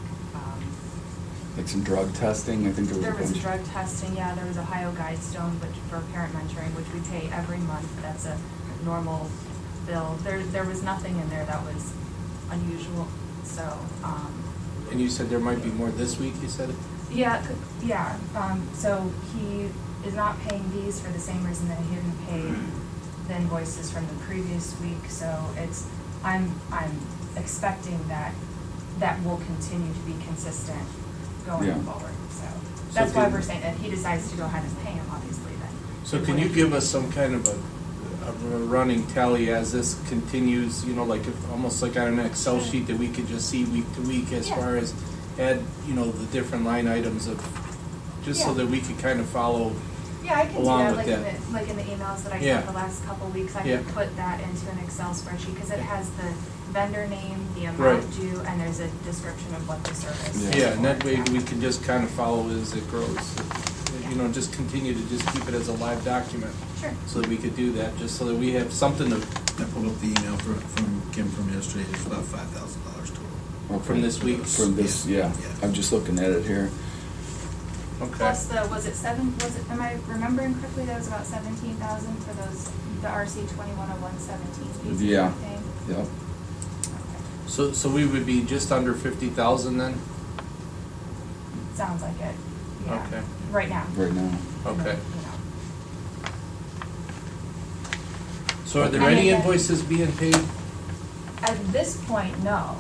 Like some drug testing, I think there was a There was bunch. drug testing, yeah, there was Ohio Guidestone, which for parent mentoring, which we pay every month. That's a normal bill. There was nothing in there that was unusual, so, And you said there might be more this week, you said? yeah, so he is not paying these for the same reason that he didn't pay the invoices from the previous week, so I'm expecting that will continue to be consistent going Yeah. forward, so. That's why can- we're saying, if he decides to go ahead and pay him, obviously, then. So can you give us some kind of a running tally as this continues, almost like on an Excel Sure. sheet that we could just see week to week as Yeah. far as add, the different line items of, just so Yeah. that we could kind of follow. Yeah, I can do along that, with like that. like in the emails that I Yeah. sent the last couple weeks, I Yeah. can put that into an Excel spreadsheet, because it has the vendor name, the Right. amount due, and there's a description of what the service is. Yeah. Yeah, and that way Yeah. we can just kind of follow as it grows. Just continue to just keep it as a live document, Sure. so that we could do that, just so that we have something to, I pulled up the email from Kim from yesterday. It's about $5,000 total. Okay. from this week. From this, yeah, Yeah. I'm just looking at it here. Okay. Plus am I remembering correctly, that was about 17,000 for those, the RC 210117 fees that you Yeah. were paying? Yep. So we would be just under 50,000 then? Sounds like it, yeah. Okay. Right now. Right now. Okay. You know. So are there And any again- invoices being paid? At this point, no.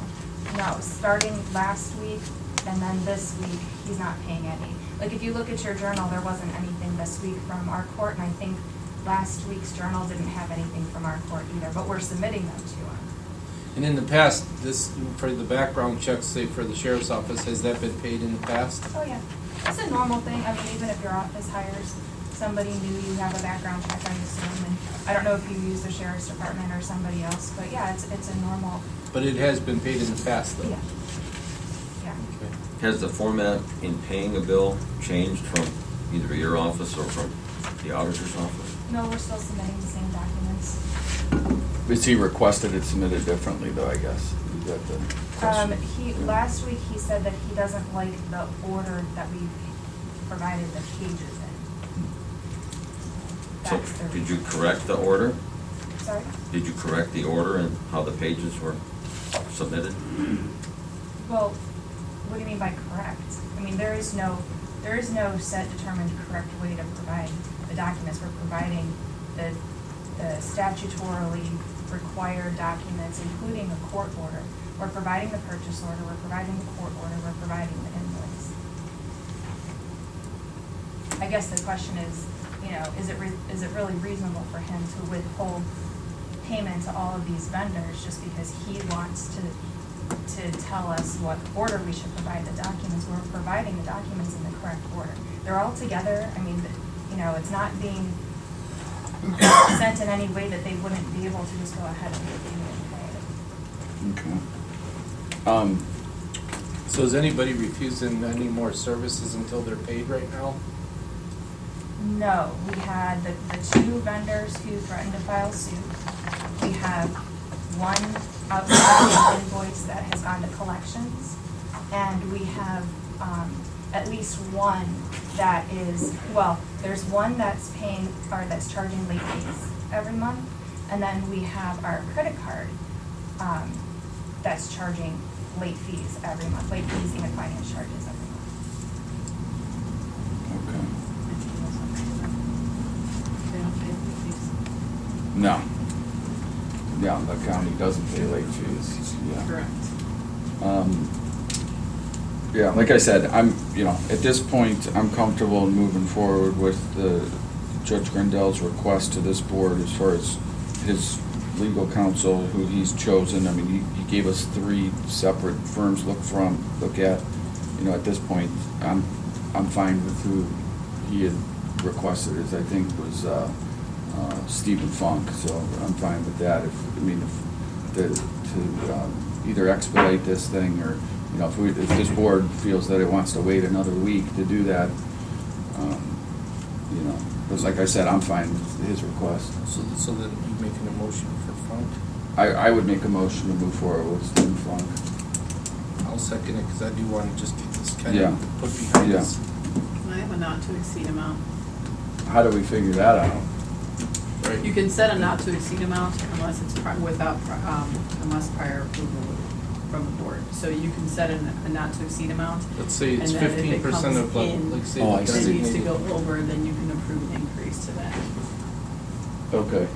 No, starting last week and then this week, he's not paying any. Like, if you look at your journal, there wasn't anything this week from our court, and I think last week's journal didn't have anything from our court either, but we're submitting them to him. And in the past, this, for the background checks, say for the sheriff's office, has that been paid in the past? Oh, yeah. It's a normal thing. I mean, even if your office hires somebody new, you have a background check, I assume, and I don't know if you use the sheriff's department or somebody else, but yeah, it's a normal, But it has been paid in the past, though? yeah. Yeah. Okay. Has the format in paying a bill changed from either your office or from the auditor's office? No, we're still submitting the same documents. Is he requested it submitted differently though, I guess? Is that the question? Last week, he said that he doesn't like the order that we provided the pages in. So, That's the did you reason. correct the order? Sorry? Did you correct the order and how the pages were submitted? Well, what do you mean by correct? I mean, there is no set determined correct way to provide the documents. We're providing the statutorily required documents, including a court order. We're providing the purchase order, we're providing the court order, we're providing the invoice. I guess the question is, you know, is it really reasonable for him to withhold payment to all of these vendors just because he wants to tell us what order we should provide the documents? We're providing the documents in the correct order. They're all together. I mean, you know, it's not being sent in any way that they wouldn't be able to just go ahead and pay it. Okay. So is anybody refusing any more services until they're paid right now? No, we had the two vendors who threatened to file suit. We have one outstanding invoice that has gone to collections, and we have at least one that is, well, there's one that's paying, or that's charging late fees every month, and then we have our credit card that's charging late fees every month, late fees and finance charges every month. Okay. They don't pay late fees. No. Yeah, the county doesn't pay late fees, yeah. Correct. Yeah, like I said, at this point, I'm comfortable in moving forward with Judge Grendel's request to this board as far as his legal counsel, who he's chosen. I mean, he gave us 3 separate firms to look at. At this point, I'm fine with who he had requested, as I think was Stephen Funk, so I'm fine with that. To either expedite this thing, or if this board feels that it wants to wait another week to do that, because like I said, I'm fine with his request. So then you making a motion for Funk? I would make a motion to move forward with Stephen Funk. I'll second it, because I do want to just get this kind Yeah. of put behind Yeah. us. Can I have a not to exceed amount? How do we figure that out? Right. You can set a not to exceed amount unless it's unless prior approval from the board. So you can set a not to exceed amount. Let's say it's And then if it 15% comes of, in, like, say, Oh, I the see. If it needs to designated. go over, then you can approve an increase to that. Okay.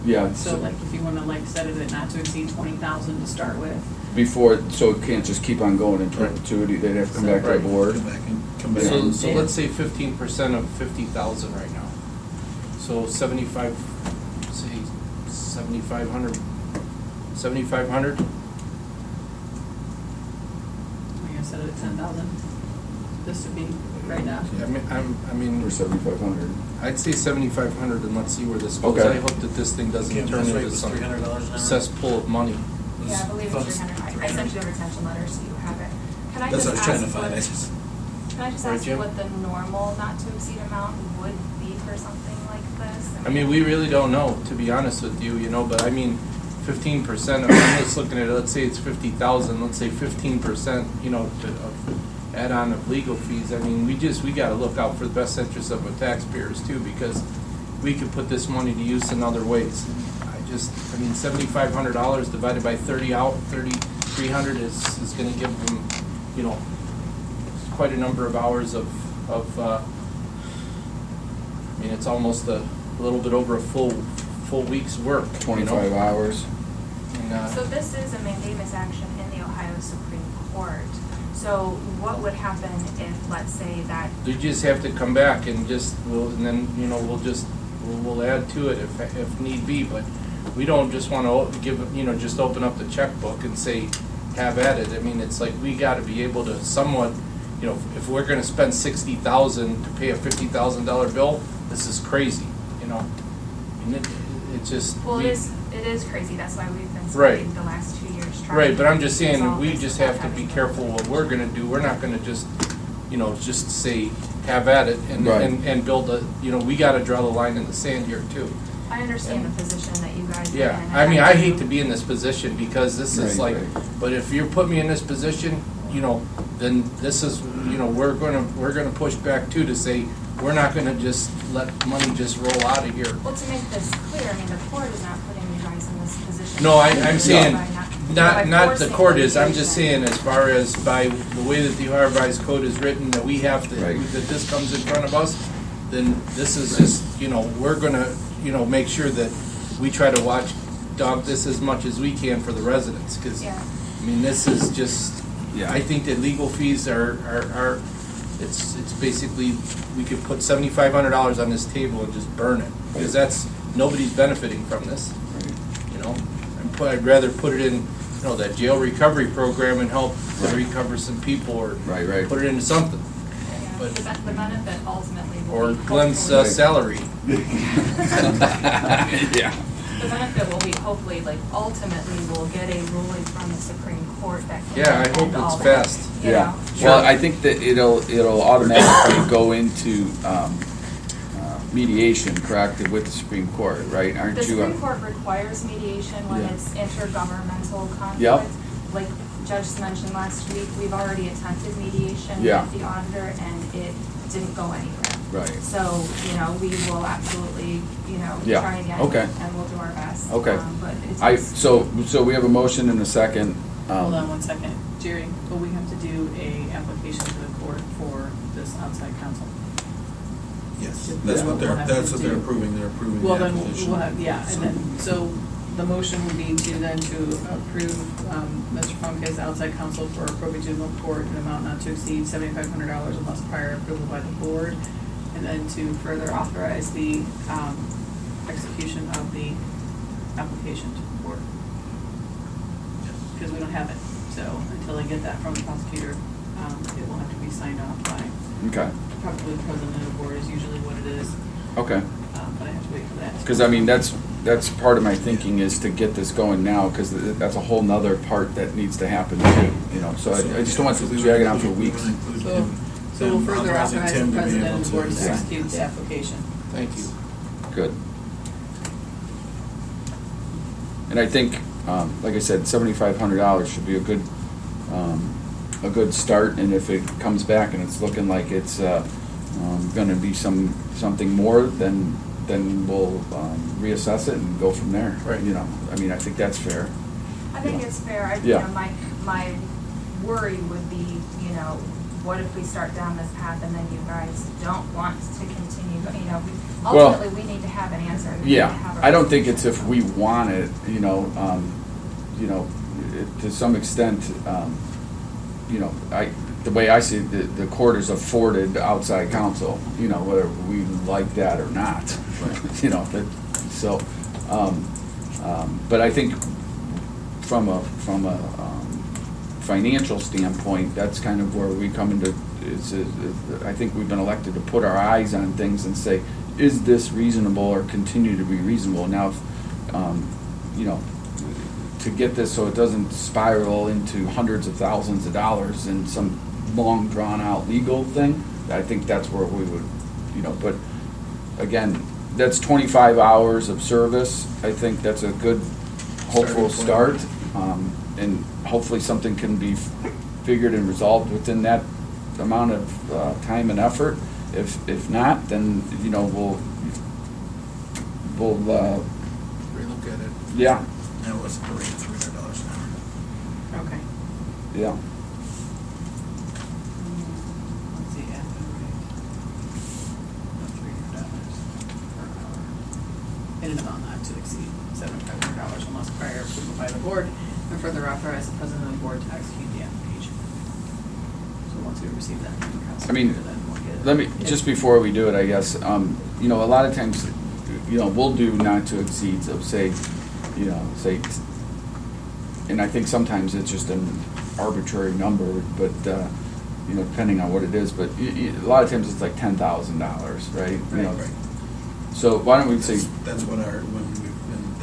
Yeah. So like if you wanna set it at not to exceed 20,000 to start with. Before, so it can't just keep on going in perpetuity, they'd have to come back to the Right. board? So let's say 15% of 50,000 right now. So 7,500. 7,500? We're gonna set it at 10,000. This would be right now. I mean, Or 7,500? I'd say 7,500, and let's see where this goes. Okay. I hope that this thing doesn't turn into some cesspool of money. Yeah, I believe it's 300. I sent you a retention letter, so you have it. Can I That's just what I was trying to ask find. Can I just Right, ask you Jim? what the normal not to exceed amount would be for something like this? I mean, we really don't know, to be honest with you, but I mean, 15%, I'm just looking at it, let's say it's 50,000, let's say 15%, add-on of legal fees. I mean, we gotta look out for the best interests of the taxpayers too, because we could put this money to use in other ways. I mean, $7,500 divided by 3,300 is gonna give them, you know, quite a number of hours of I mean, it's almost a little bit over a full week's work. you know? 25 hours. And, So this is a mandamus action in the Ohio Supreme Court. So what would happen if, let's say that, You just have to come back and and then, you know, we'll add to it if need be, but we don't just wanna just open up the checkbook and say, have at it. I mean, it's like, we gotta be able to somewhat, you know, if we're gonna spend $60,000 to pay a $50,000 bill, this is crazy, you know? I mean, it just. well, we- it is crazy, that's why we've been Right. spending the last 2 years trying. Right, but I'm just to saying, resolve we this just without have to be having careful what we're gonna do. We're not gonna just, you know, just say, have at it and, Right. and build a, you know, we gotta draw the line in the sand here too. I understand the position that you guys are in. Yeah, and I mean, I do- hate to be in this position because this is Right, like, right. but if you put me in this position, you know, then this is, you know, we're gonna push back too to say, we're not gonna just let money just roll out of here. Well, to make this clear, I mean, the court is not putting you guys in this position. No, I'm saying, By not the forcing court is, I'm just saying litigation. as far as by the way that the Ohio Revised Code is written, that we have to, Right. that this comes in front of us, then this is just, you know, we're gonna, you know, make sure that we try to dog this as much as we can for the residents, cause, Yeah. I mean, this is just, Yeah. I think that legal fees are, it's basically, we could put $7,500 on this table and just burn it, because that's, nobody's benefiting from this, you know? I'd rather put it in, you know, that jail recovery program and help to Right. recover some people, or Right. put it into something, Yeah, but- The benefit ultimately will or be. Glenn's hopefully- salary. Yeah. The benefit will be hopefully, like, ultimately, we'll get a ruling from the Supreme Court that can. Yeah, I hope end all it's that, fast. you Yeah, know? well, I think that it'll automatically go into mediation, correct, with the Supreme Court, right? Aren't The you? Supreme Court requires mediation when Yeah. it's intergovernmental conflict. Yep. Like Judge mentioned last week, we've already attempted mediation Yeah. with the auditor, and it didn't go anywhere. Right. So, you know, we will absolutely, you know, Yeah, try again. okay. And we'll do our best. Okay. But it's. So we have a motion and a second. Hold on one second, Jerry, but we have to do a application to the court for this outside counsel. Yes, Yeah. that's what We'll have that's to what they're do. approving, they're approving Well, the then, application. we'll have, yeah, and then, so the motion would be to approve, Mr. Funke's outside counsel for probate juvenile court in an amount not to exceed $7,500 unless prior approval by the board, and then to further authorize the, execution of the application to the court. Because we don't have it, so until I get that from the prosecutor, it will have to be signed off by, Okay, probably the president of the board is usually what it is, okay. but I have to wait for that. Because I mean, that's part of my thinking is to get this going now, because that's a whole nother part that needs to happen too, you know, so I just don't want to drag it on for weeks. So we'll further Authorizing authorize Tim the to be president able of the board to to- execute the application. Thank you. Good. And I think, like I said, $7,500 should be a good start, and if it comes back and it's looking like it's gonna be something more, then we'll reassess it and go from there. Right. You know, I mean, I think that's fair. I think it's fair. You Yeah. know, my worry would be, you know, what if we start down this path and then you guys don't want to continue, you know, Well, ultimately, we need to have an answer. We need to Yeah, have a I don't think resolution. it's if we want it, to some extent, the way I see it, the court is afforded outside counsel, you know, whether we like that or not, you know, so, but I think from a financial standpoint, that's kind of where we come into, I think we've been elected to put our eyes on things and say, is this reasonable or continue to be reasonable? Now, to get this so it doesn't spiral into hundreds of thousands of dollars in some long drawn-out legal thing, I think that's where we would, but again, that's 25 hours of service. I think that's a good, hopeful start. And hopefully something can be figured and resolved within that amount of time and effort. If not, then, you know, we'll, Relook at it. yeah, That was the rate of $300 an hour. Okay. yeah. Let's see, at the rate of $300 per hour. In an amount not to exceed $7,500 unless prior approval by the board, and further authorize the president of the board to execute the application. So once we receive that from the council, I mean, then we'll get it. Let me, just before we do it, I guess, you know, a lot of times, you know, we'll do not to exceeds of say, you know, say, and I think sometimes it's just an arbitrary number, but, you know, depending on what it is, but a lot of times it's like $10,000, right? You know, Right. so why don't we say, That's what our,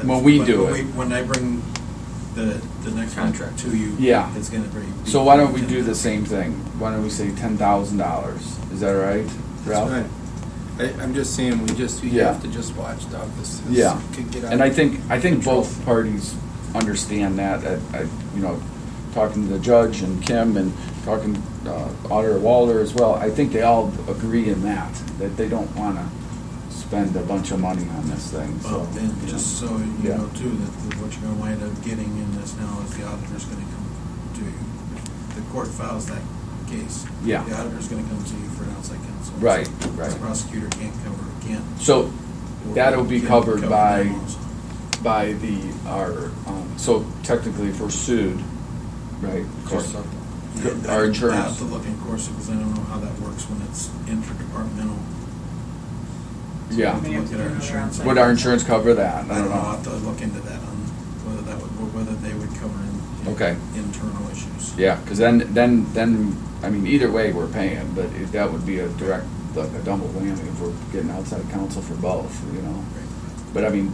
When we do it. When I bring the next contract to you. Yeah. It's gonna be. so why don't we do the same thing? Why don't we say $10,000? Is that all right, Ralph? Right. I'm just saying, you Yeah. have to just watch Doug, this Yeah, could get out. and I think control. both parties understand that. You know, talking to the judge and Kim and talking Auditor Walder as well, I think they all agree in that they don't want to spend a bunch of money on this thing. So, Well, and you just know. so you Yeah. know too, that what you're gonna wind up getting in this now is the auditor's gonna come to you. If the court files that case. Yeah. The auditor's gonna come to you for an outside counsel. Right, The right. prosecutor can't. So that'll be can't covered cover by them also. so technically if we're sued, right? Corso. Our I insurance. have to look in course because I don't know how that works when it's interdepartmental. Yeah. We have to look at our insurance. Would our insurance cover that? I don't know, I'll have to look into that on whether they would cover Okay. internal issues. Yeah, because then, I mean, either way, we're paying, but that would be a direct, like a double whammy if we're getting outside counsel for both, you know? But I mean,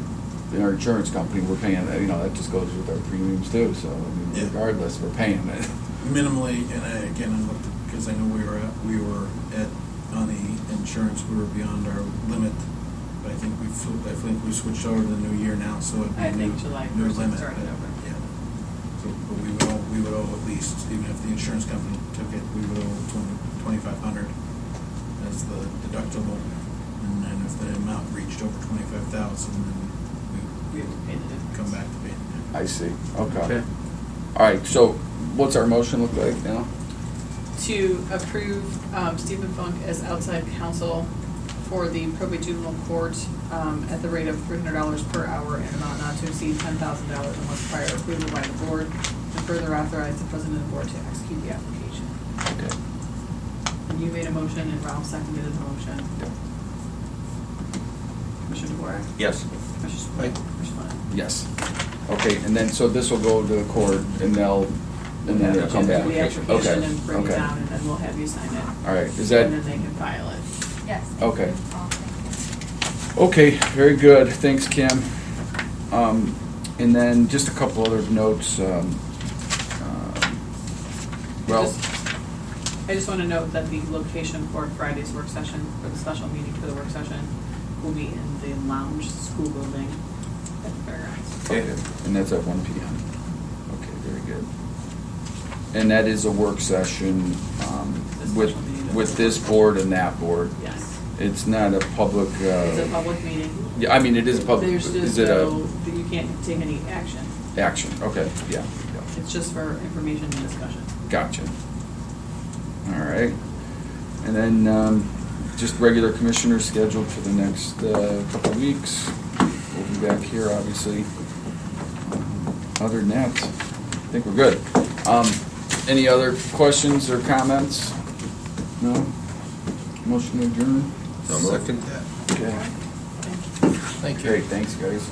in our insurance company, we're paying, you know, that just goes with our premiums too, so I mean, Yeah. regardless, we're paying it. Minimally, and I looked, because I know we were at, on the insurance, we were beyond our limit. But I think we switched over to the new year now, so it'd be I new, think July new 1st it limit. started but, over. Yeah. So, but we would owe at least, even if the insurance company took it, we would owe $2,500 as the deductible. And then if the amount reached over 25,000, then We would pay the difference. come back to paying it. I see, okay. Okay. All right, so what's our motion look like now? To approve Stephen Funk as outside counsel for the probate juvenile court at the rate of $300 per hour and amount not to exceed $10,000 unless prior approval by the board, and further authorize the president of the board to execute the application. Okay. And you made a motion and Ralph seconded the motion. Yep. Commissioner DeWark? Yes. Commissioner Aye. Spillier? Commissioner Flynn? Yes. Okay, and then, so this will go to the court and then it'll come back. Do the application and bring it Okay. down, and then we'll have you sign it. All right, is And that, then they can file it. Yes. Okay. Oh, thank you. okay, very good, thanks, Kim. And then just a couple other notes, well, I just want to note that the location for Friday's work session, for the special meeting for the work session, will be in the lounge school building at the fairgrounds. okay, and that's at 1 PM. Okay, very good. And that is a work session The with, special meeting. with this board and that board. Yes. It's not a public, It's a public meeting. yeah, I mean, it is a public, There's is just it no, a you can't take any action. action? Okay, yeah, It's just for information and discussion. gotcha. All right. And then, just regular commissioners scheduled for the next couple of weeks. We'll be back here, obviously. Other than that, I think we're good. Any other questions or comments? No? Motion to adjourn? So moved. Second. Okay. Thank you. Great, thanks, guys.